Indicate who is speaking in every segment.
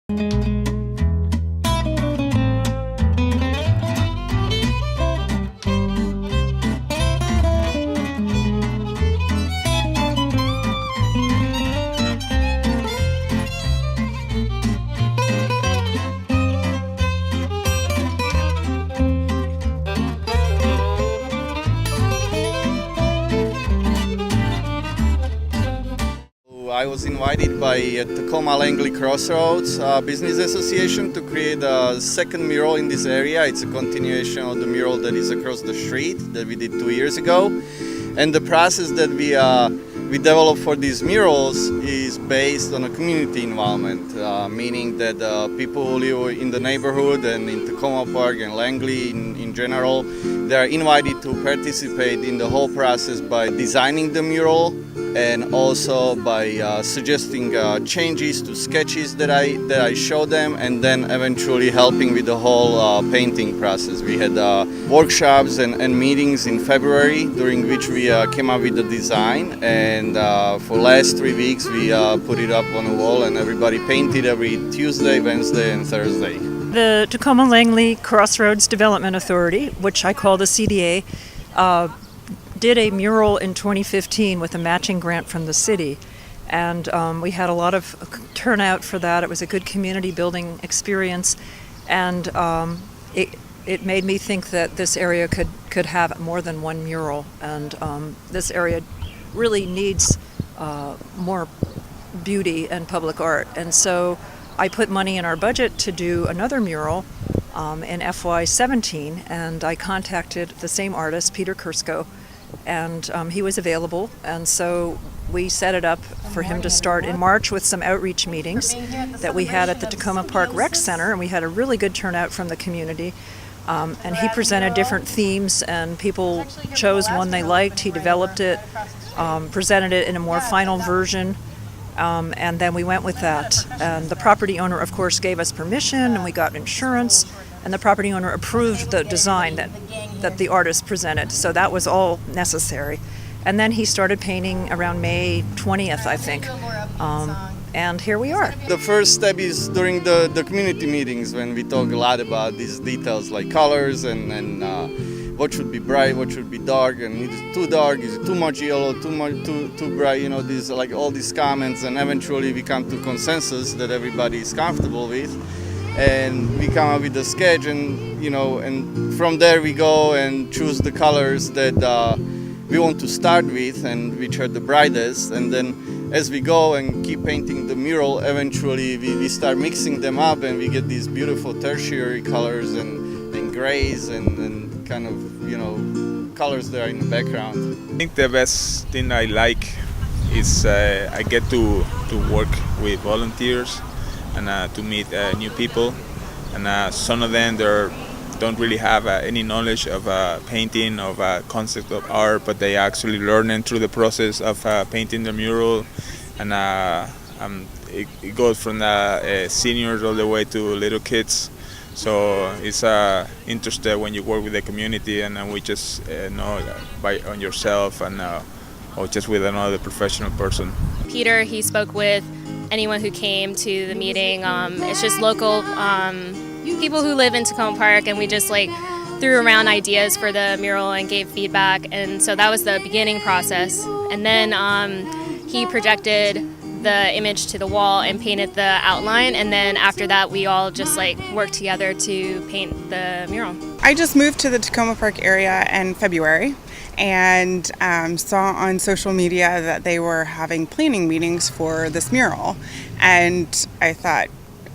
Speaker 1: I was invited by Takoma Crossroads Business Association to create a second mural in this area. It's a continuation of the mural that is across the street that we did 2 years ago. And the process that we developed for these murals is based on a community involvement, meaning that people who live in the neighborhood and in Takoma Park and Langley in general, they are invited to participate in the whole process by designing the mural and also by suggesting changes to sketches that I show them, and then eventually helping with the whole painting process. We had workshops and meetings in February during which we came up with the design, and for last 3 weeks we put it up on the wall and everybody painted every Tuesday, Wednesday and Thursday.
Speaker 2: The Takoma Langley Crossroads Development Authority, which I call the CDA, did a mural in 2015 with a matching grant from the city, and we had a lot of turnout for that. It was a good community building experience, and it made me think that this area could have more than one mural, and this area really needs more beauty and public art. And so I put money in our budget to do another mural in FY17, and I contacted the same artist, Peter Kursko, and he was available, and so we set it up for him to start in March with some outreach meetings that we had at the Takoma Park Rec Center, and we had a really good turnout from the community. And he presented different themes, and people chose one they liked. He developed it, presented it in a more final version, and then we went with that. And the property owner, of course, gave us permission, and we got insurance, and the property owner approved the design that the artist presented. So that was all necessary. And then he started painting around May 20th, I think. And here we are.
Speaker 1: The first step is during the community meetings, when we talk a lot about these details like colors and what should be bright, what should be dark, and is it too dark, is it too much yellow, too bright, these like all these comments, and eventually we come to consensus that everybody is comfortable with, and we come up with a sketch, and and from there we go and choose the colors that we want to start with and which are the brightest, and then as we go and keep painting the mural, eventually we start mixing them up and we get these beautiful tertiary colors and grays and kind of colors that are in the background.
Speaker 3: I think the best thing I like is I get to work with volunteers and to meet new people, and some of them don't really have any knowledge of painting, of concept of art, but they actually learn through the process of painting the mural, and it goes from the seniors all the way to little kids. So it's interesting when you work with the community, and we just know on yourself and or just with another professional person.
Speaker 4: Peter, he spoke with anyone who came to the meeting. It's just local people who live in Takoma Park, and we just threw around ideas for the mural and gave feedback, and so that was the beginning process. And then he projected the image to the wall and painted the outline, and then after that we all just worked together to paint the mural.
Speaker 5: I just moved to the Takoma Park area in February and saw on social media that they were having planning meetings for this mural, and I thought,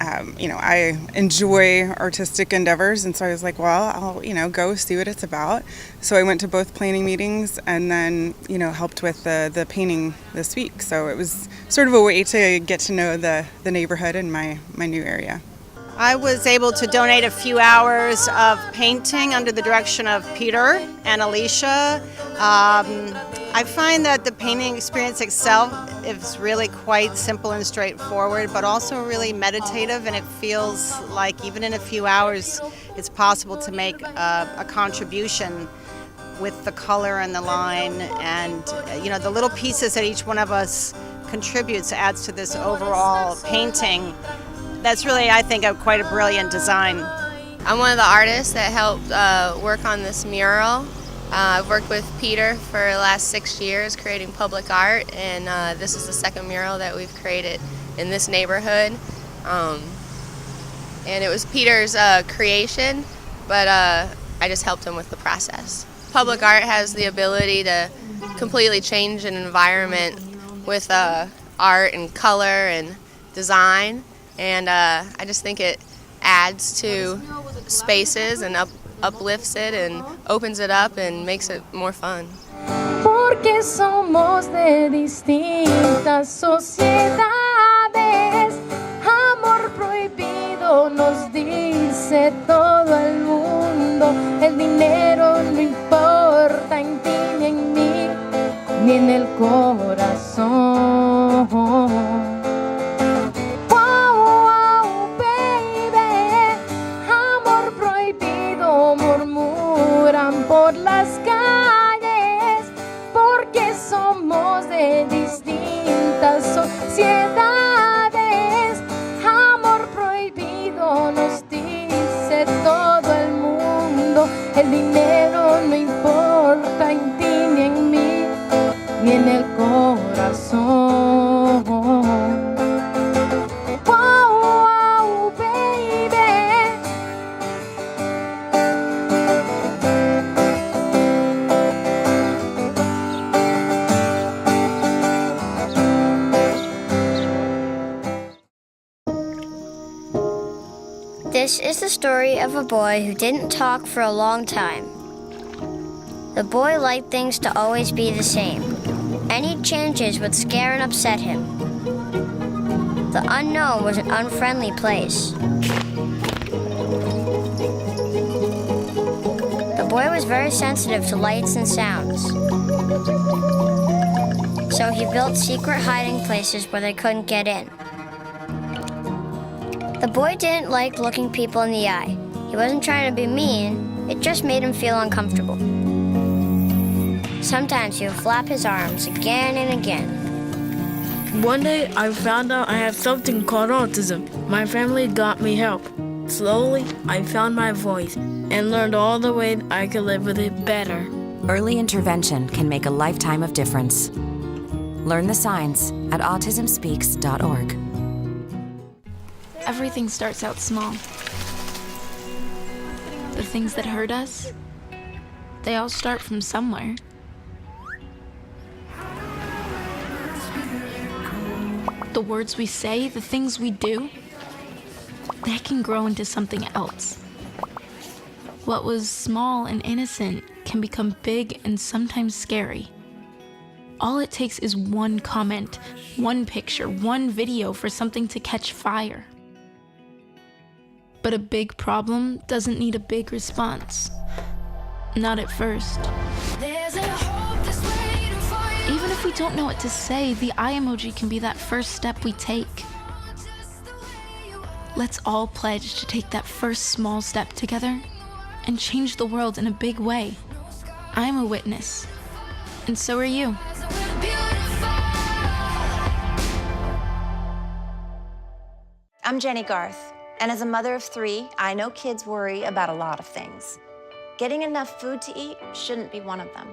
Speaker 5: I enjoy artistic endeavors, and so I was like, well, I'll, go see what it's about. So I went to both planning meetings and then, helped with the painting this week. So it was sort of a way to get to know the neighborhood and my new area.
Speaker 6: I was able to donate a few hours of painting under the direction of Peter and Alicia. I find that the painting experience itself is really quite simple and straightforward, but also really meditative, and it feels like even in a few hours it's possible to make a contribution with the color and the line, and the little pieces that each one of us contributes adds to this overall painting. that's really, I think, quite a brilliant design.
Speaker 7: I'm one of the artists that helped work on this mural. I've worked with Peter for the last 6 years creating public art, and this is the second mural that we've created in this neighborhood. And it was Peter's creation, but I just helped him with the process. Public art has the ability to completely change an environment with art and color and design, and I just think it adds to spaces and uplifts it and opens it up and makes it more fun.
Speaker 8: Porque somos de distintas sociedades, amor prohibido nos dice todo el mundo, el dinero no importa en ti ni en mí, ni en el corazón. Murmuran por las calles porque somos de distintas sociedades. Amor prohibido nos dice todo el mundo. El dinero no importa en ti ni en mí, ni en el corazón.
Speaker 9: This is the story of a boy who didn't talk for a long time. The boy liked things to always be the same. Any changes would scare and upset him. The unknown was an unfriendly place. The boy was very sensitive to lights and sounds. So he built secret hiding places where they couldn't get in. The boy didn't like looking people in the eye. He wasn't trying to be mean, it just made him feel uncomfortable. Sometimes he would flap his arms again and again.
Speaker 10: One day I found out I have something called autism. My family got me help. Slowly, I found my voice and learned all the ways I could live with it better.
Speaker 11: Early intervention can make a lifetime of difference. Learn the signs at autismspeaks.org.
Speaker 12: Everything starts out small. The things that hurt us, they all start from somewhere. The words we say, the things we do, they can grow into something else. What was small and innocent can become big and sometimes scary. All it takes is one comment, one picture, one video for something to catch fire. But a big problem doesn't need a big response. Not at first. Even if we don't know what to say, the eye emoji can be that first step we take. Let's all pledge to take that first small step together and change the world in a big way. I'm a witness, and so are you.
Speaker 13: I'm Jenny Garth. And as a mother of 3, I know kids worry about a lot of things. Getting enough food to eat shouldn't be one of them.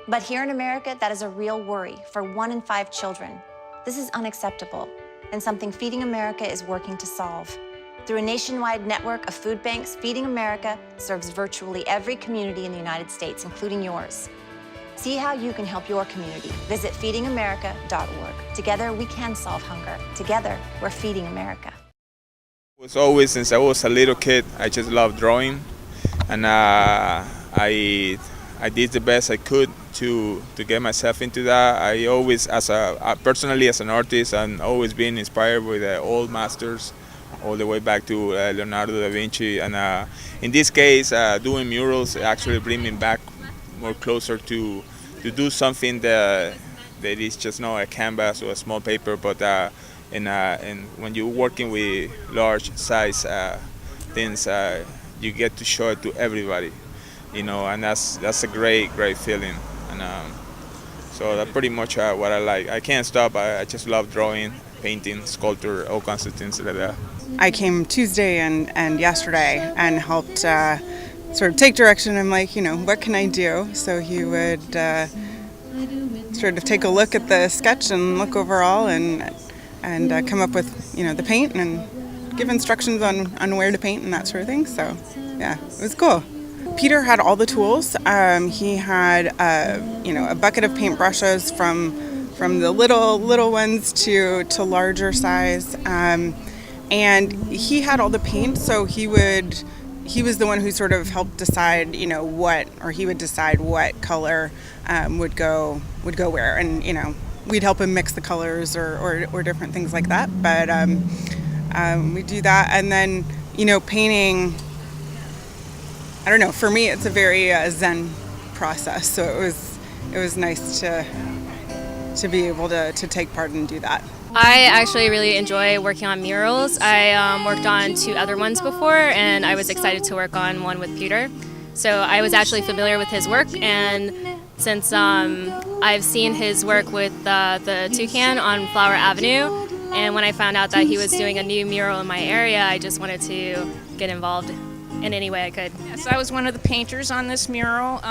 Speaker 13: But here in America, that is a real worry for 1 in 5 children. This is unacceptable, and something Feeding America is working to solve. Through a nationwide network of food banks, Feeding America serves virtually every community in the United States, including yours. See how you can help your community. Visit feedingamerica.org. Together, we can solve hunger. Together, we're Feeding America.
Speaker 3: It was always, since I was a little kid, I just loved drawing, and I did the best I could to get myself into that. I always, personally as an artist, I'm always been inspired with the old masters, all the way back to Leonardo da Vinci, and in this case, doing murals actually bring me back more closer to do something that is just not a canvas or a small paper, but and when you're working with large size things, you get to show it to everybody, and that's a great feeling, and so that's pretty much what I like. I can't stop. I just love drawing, painting, sculpture, all kinds of things like that.
Speaker 5: I came Tuesday and yesterday and helped sort of take direction. I'm like, what can I do? So he would sort of take a look at the sketch and look overall and come up with, the paint and give instructions on where to paint and that sort of thing. So, yeah, it was cool. Peter had all the tools. He had, a bucket of paintbrushes from the little ones to larger size. And he had all the paint, so he was the one who sort of helped decide, he would decide what color would go where, and we'd help him mix the colors or different things like that. But we do that, and then painting. I don't know. For me, it's a very zen process, so it was nice to be able to take part and do that.
Speaker 4: I actually really enjoy working on murals. I worked on 2 other ones before, and I was excited to work on one with Peter. So I was actually familiar with his work, and since I've seen his work with the toucan on Flower Avenue, and when I found out that he was doing a new mural in my area, I just wanted to get involved in any way I could.
Speaker 14: Yes, I was one of the painters on this mural.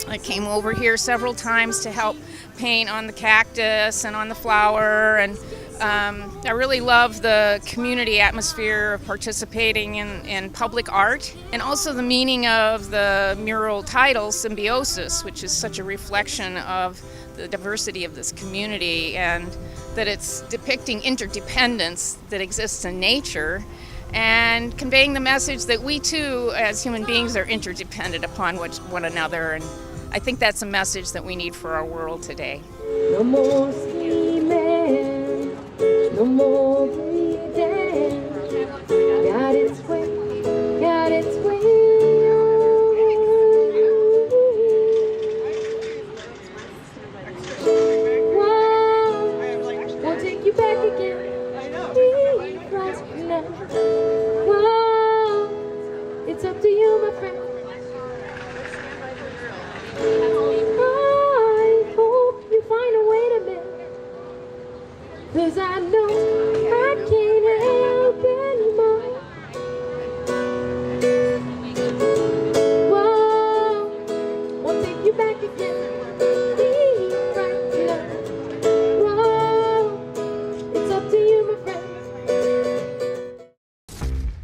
Speaker 14: I came over here several times to help paint on the cactus and on the flower, and I really love the community atmosphere of participating in public art, and also the meaning of the mural title, Symbiosis, which is such a reflection of the diversity of this community, and that it's depicting interdependence that exists in nature, and conveying the message that we too, as human beings, are interdependent upon one another. And I think that's a message that we need for our world today.
Speaker 8: No more scheming, no more bleeding. Got its way, got its way. Wow, we'll take you back again. Wow, it's up to you, my friend. I hope you find a way to mend, 'cause I know I can't help anymore. Whoa, won't take you back again. Be right here. Whoa, it's up to you, my friend.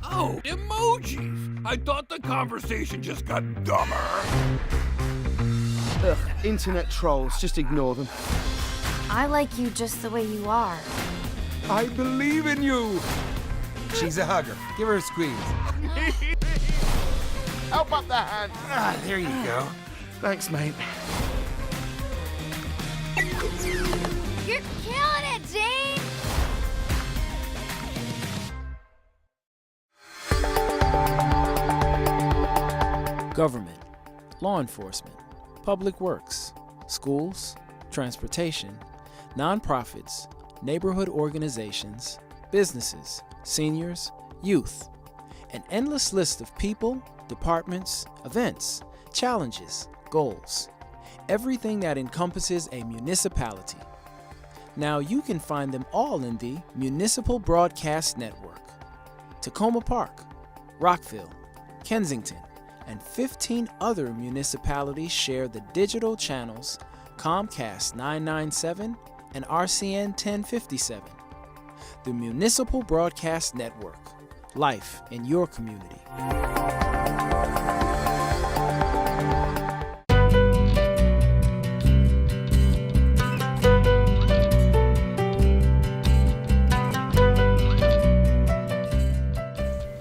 Speaker 15: Oh, emojis! I thought the conversation just got dumber.
Speaker 16: Ugh, internet trolls, just ignore them.
Speaker 17: I like you just the way you are.
Speaker 15: I believe in you. She's a hugger. Give her a squeeze.
Speaker 16: Help up the hand.
Speaker 15: Ah, there you go.
Speaker 16: Thanks, mate.
Speaker 17: You're killing it, Jane!
Speaker 18: Government, law enforcement, public works, schools, transportation, nonprofits, neighborhood organizations, businesses, seniors, youth, an endless list of people, departments, events, challenges, goals, everything that encompasses a municipality. Now you can find them all in the Municipal Broadcast Network. Takoma Park, Rockville, Kensington, and 15 other municipalities share the digital channels Comcast 997 and RCN 1057. The Municipal Broadcast Network. Life in your community.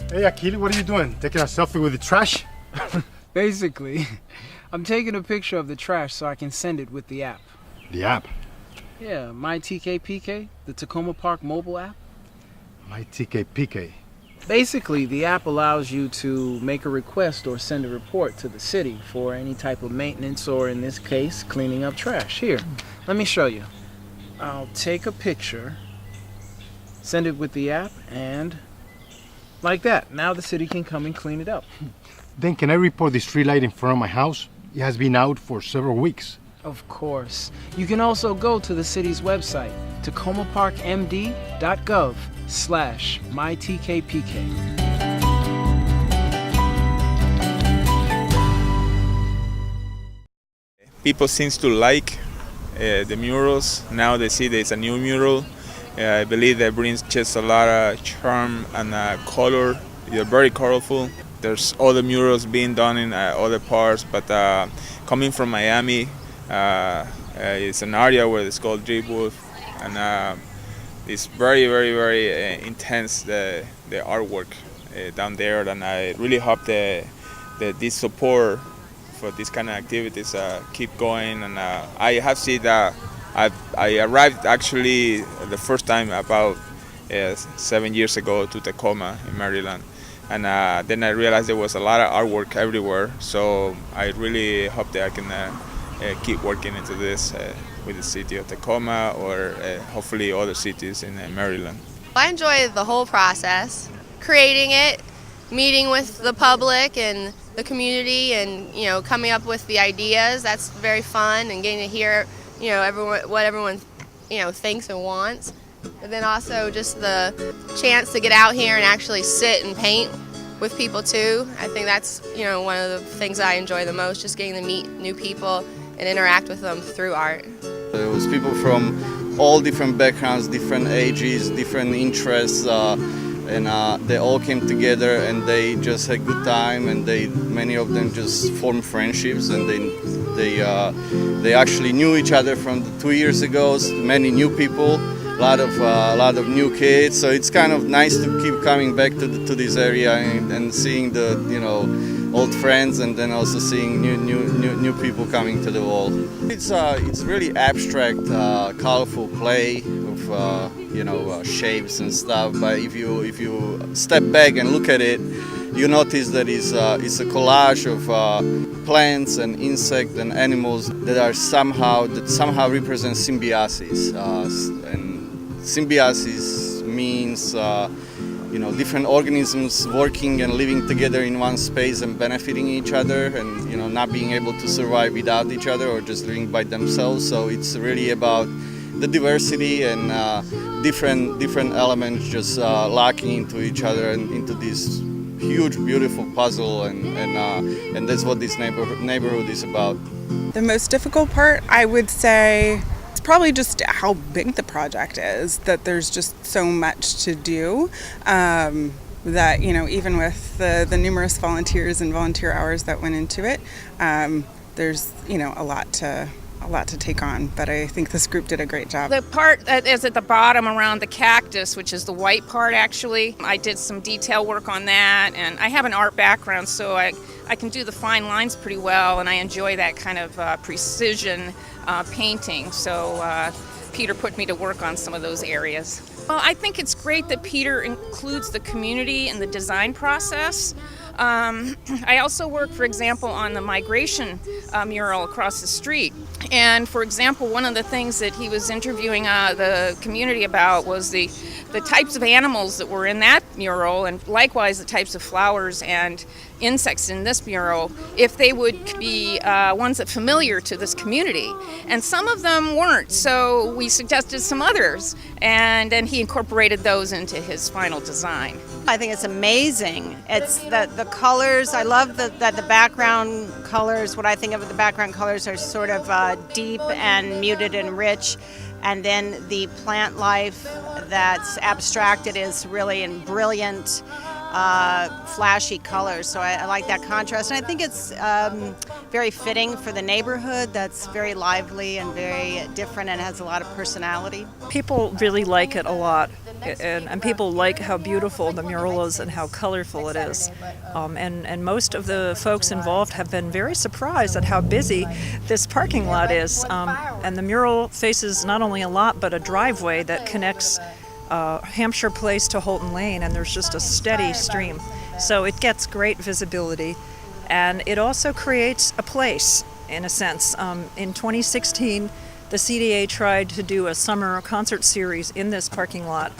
Speaker 19: Hey Akili, what are you doing? Taking a selfie with the trash?
Speaker 18: Basically, I'm taking a picture of the trash so I can send it with the app.
Speaker 19: The app?
Speaker 18: Yeah, MyTKPK, the Takoma Park mobile app.
Speaker 19: MyTKPK.
Speaker 18: Basically, the app allows you to make a request or send a report to the city for any type of maintenance, or in this case, cleaning up trash. Here, let me show you. I'll take a picture, send it with the app, and like that. Now the city can come and clean it up.
Speaker 19: Then can I report the street light in front of my house? It has been out for several weeks.
Speaker 18: Of course. You can also go to the city's website, tacomaparkmd.gov, /mytkpk.
Speaker 3: People seems to like the murals. Now they see there's a new mural. I believe that brings just a lot of charm and color. They're very colorful. There's other murals being done in other parts, but coming from Miami, it's an area where it's called Driftwood, and it's very, very, very intense, the artwork down there, and I really hope that this support for this kind of activities keep going. And I have seen that I arrived actually the first time about 7 years ago to Takoma in Maryland, and then I realized there was a lot of artwork everywhere, so I really hope that I can keep working into this with the city of Tacoma, or hopefully other cities in Maryland.
Speaker 7: I enjoy the whole process, creating it, meeting with the public and the community, and coming up with the ideas. That's very fun, and getting to hear what everyone thinks and wants. But then also just the chance to get out here and actually sit and paint with people too. I think that's one of the things that I enjoy the most, just getting to meet new people and interact with them through art.
Speaker 1: There was people from all different backgrounds, different ages, different interests, and they all came together and they just had a good time, and many of them just formed friendships, and they actually knew each other from 2 years ago. Many new people, a lot of new kids. So it's kind of nice to keep coming back to this area and seeing the old friends, and then also seeing new people coming to the wall. It's really abstract, colorful play of shapes and stuff. But if you step back and look at it, you notice that it's a collage of plants and insects and animals that somehow represent symbiosis. And symbiosis means different organisms working and living together in one space and benefiting each other, and not being able to survive without each other or just living by themselves. So it's really about the diversity and different elements just locking into each other and into this huge, beautiful puzzle, and that's what this neighborhood is about.
Speaker 5: The most difficult part, I would say, is probably just how big the project is, that there's just so much to do, that even with the numerous volunteers and volunteer hours that went into it, there's a lot to take on, but I think this group did a great job.
Speaker 14: The part that is at the bottom around the cactus, which is the white part actually, I did some detail work on that, and I have an art background, so I can do the fine lines pretty well, and I enjoy that kind of precision painting, so Peter put me to work on some of those areas. Well, I think it's great that Peter includes the community in the design process. I also work, for example, on the migration mural across the street. And for example, one of the things that he was interviewing the community about was the types of animals that were in that mural, and likewise the types of flowers and insects in this mural, if they would be ones that familiar to this community. And some of them weren't, so we suggested some others, and then he incorporated those into his final design.
Speaker 6: I think it's amazing. It's the colors. I love that the background colors, what I think of the background colors are sort of deep and muted and rich. And then the plant life that's abstracted is really in brilliant, flashy colors. So I like that contrast. And I think it's very fitting for the neighborhood that's very lively and very different and has a lot of personality.
Speaker 2: People really like it a lot. And people like how beautiful the mural is and how colorful it is. And most of the folks involved have been very surprised at how busy this parking lot is. And the mural faces not only a lot, but a driveway that connects Hampshire Place to Holton Lane, and there's just a steady stream. So it gets great visibility. And it also creates a place, in a sense. In 2016, the CDA tried to do a summer concert series in this parking lot,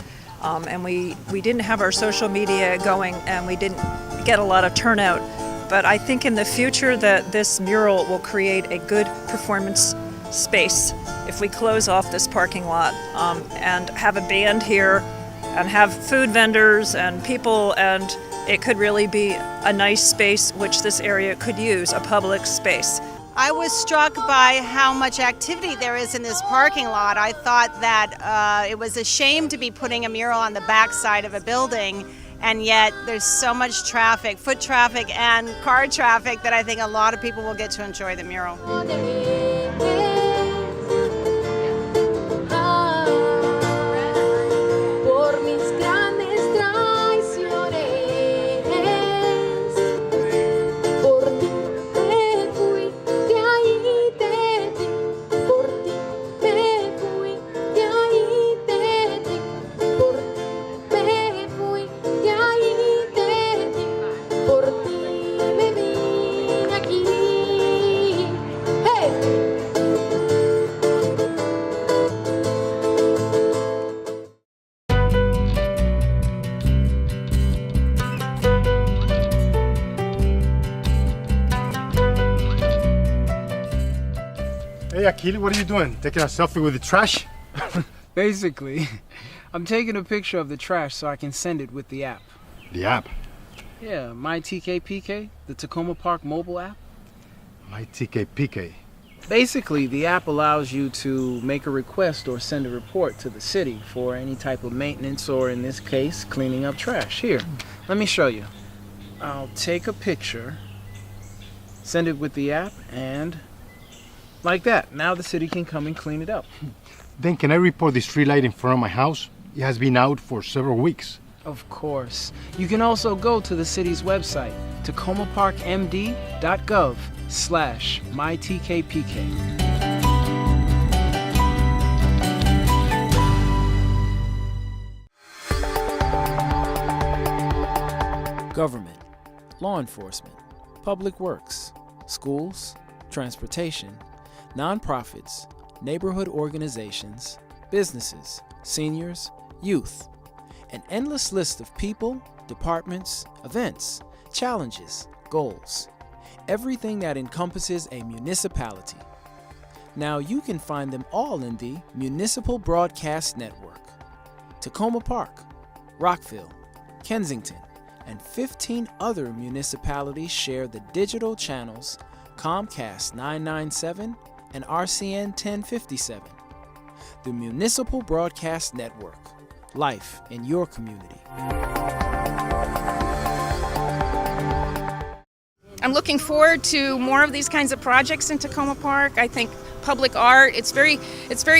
Speaker 2: and we didn't have our social media going, and we didn't get a lot of turnout. But I think in the future that this mural will create a good performance space if we close off this parking lot and have a band here and have food vendors and people, and it could really be a nice space which this area could use, a public space.
Speaker 6: I was struck by how much activity there is in this parking lot. I thought that it was a shame to be putting a mural on the backside of a building, and yet there's so much traffic, foot traffic and car traffic, that I think a lot of people will get to enjoy the mural.
Speaker 19: Hey, Akili, what are you doing? Taking a selfie with the trash?
Speaker 18: Basically, I'm taking a picture of the trash so I can send it with the app.
Speaker 19: The app?
Speaker 18: Yeah, MyTKPK, the Takoma Park mobile app.
Speaker 19: MyTKPK.
Speaker 18: Basically, the app allows you to make a request or send a report to the city for any type of maintenance, or in this case, cleaning up trash. Here, let me show you. I'll take a picture, send it with the app, and like that. Now the city can come and clean it up.
Speaker 19: Then can I report the street light in front of my house? It has been out for several weeks.
Speaker 18: Of course. You can also go to the city's website, takomaparkmd.gov/mytkpk. Government, law enforcement, public works, schools, transportation, nonprofits, neighborhood organizations, businesses, seniors, youth, an endless list of people, departments, events, challenges, goals, everything that encompasses a municipality. Now you can find them all in the Municipal Broadcast Network. Takoma Park, Rockville, Kensington, and 15 other municipalities share the digital channels Comcast 997 and RCN 1057. The Municipal Broadcast Network. Life in your community.
Speaker 14: I'm looking forward to more of these kinds of projects in Takoma Park. I think public art, it's very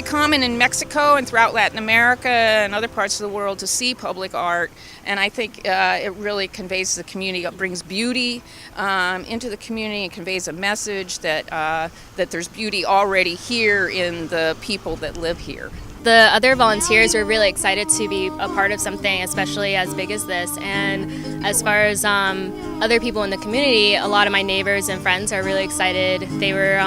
Speaker 14: common in Mexico and throughout Latin America and other parts of the world to see public art, and I think it really conveys the community, it brings beauty into the community and conveys a message that there's beauty already here in the people that live here.
Speaker 4: The other volunteers were really excited to be a part of something, especially as big as this. And as far as other people in the community, a lot of my neighbors and friends are really excited. They were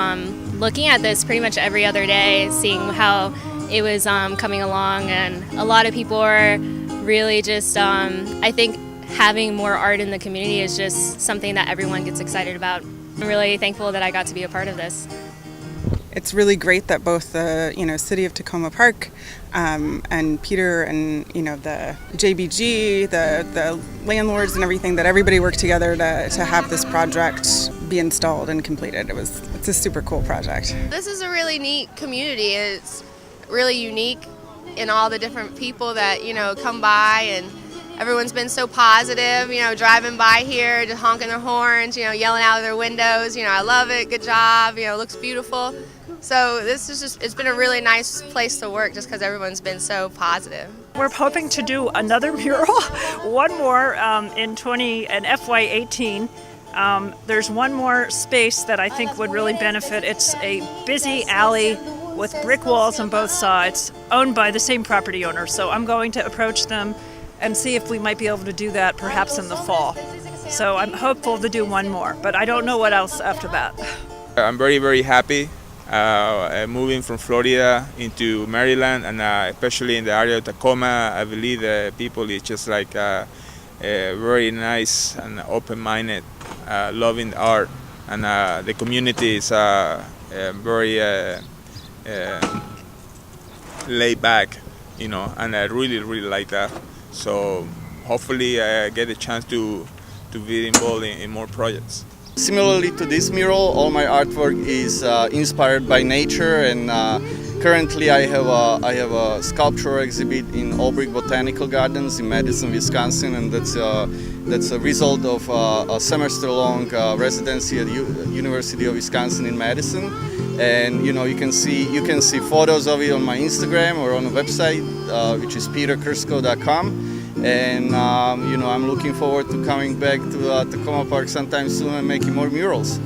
Speaker 4: looking at this pretty much every other day, seeing how it was coming along. And a lot of people are really just, I think having more art in the community is just something that everyone gets excited about. I'm really thankful that I got to be a part of this.
Speaker 5: It's really great that both the city of Takoma Park and Peter and the JBG, the landlords and everything, that everybody worked together to have this project be installed and completed. It's a super cool project.
Speaker 7: This is a really neat community. It's really unique in all the different people that come by, and everyone's been so positive, driving by here, just honking their horns, yelling out of their windows, I love it, good job, it looks beautiful. So this is it's been a really nice place to work just because everyone's been so positive.
Speaker 2: We're hoping to do another mural, one more in FY18. There's one more space that I think would really benefit. It's a busy alley with brick walls on both sides, owned by the same property owner. So I'm going to approach them and see if we might be able to do that perhaps in the fall. So I'm hopeful to do one more, but I don't know what else after that.
Speaker 3: I'm very, very happy moving from Florida into Maryland, and especially in the area of Tacoma. I believe the people is just like very nice and open-minded, loving art, and the community is very laid back, and I really, really like that. So hopefully I get a chance to be involved in more projects.
Speaker 1: Similarly to this mural, all my artwork is inspired by nature, and currently I have a sculpture exhibit in Old Botanical Gardens in Madison, Wisconsin, and that's a result of a semester-long residency at University of Wisconsin in Madison. And you can see photos of it on my Instagram or on a website, which is peterkursko.com. And I'm looking forward to coming back to Takoma Park sometime soon and making more murals.